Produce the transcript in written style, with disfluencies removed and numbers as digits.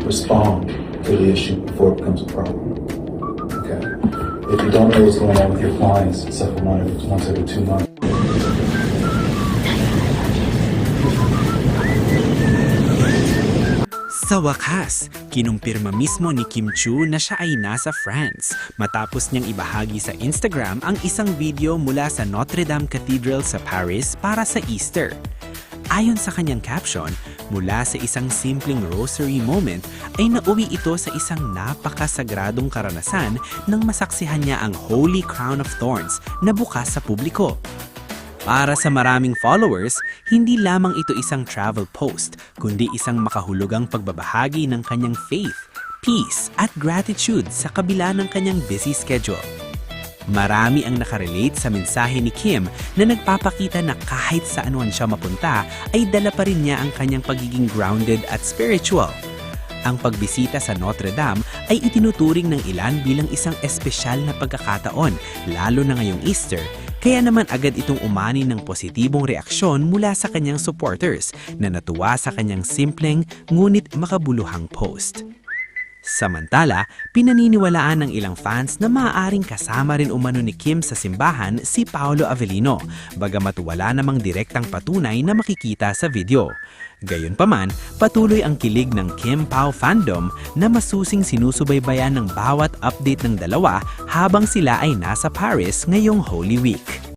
respond to the issue before it becomes a problem. Okay? If you don't know what's going on with your clients, except for once every 2 months, Sa wakas, kinumpirma mismo ni Kim Chiu na siya ay nasa France matapos niyang ibahagi sa Instagram ang isang video mula sa Notre Dame Cathedral sa Paris para sa Easter. Ayon sa kanyang caption, mula sa isang simpleng rosary moment ay nauwi ito sa isang napakasagradong karanasan nang masaksihan niya ang Holy Crown of Thorns na bukas sa publiko. Para sa maraming followers, hindi lamang ito isang travel post, kundi isang makahulugang pagbabahagi ng kanyang faith, peace at gratitude sa kabila ng kanyang busy schedule. Marami ang nakarelate sa mensahe ni Kim na nagpapakita na kahit saan man siya mapunta ay dala pa rin niya ang kanyang pagiging grounded at spiritual. Ang pagbisita sa Notre Dame ay itinuturing ng ilan bilang isang espesyal na pagkakataon, lalo na ngayong Easter, kaya naman agad itong umani ng positibong reaksyon mula sa kanyang supporters na natuwa sa kanyang simpleng ngunit makabuluhang post. Samantala, pinaniniwalaan ng ilang fans na maaaring kasama rin umano ni Kim sa simbahan si Paolo Avellino, bagamat wala namang direktang patunay na makikita sa video. Gayunpaman, patuloy ang kilig ng Kim Pao fandom na masusing sinusubaybayan ng bawat update ng dalawa habang sila ay nasa Paris ngayong Holy Week.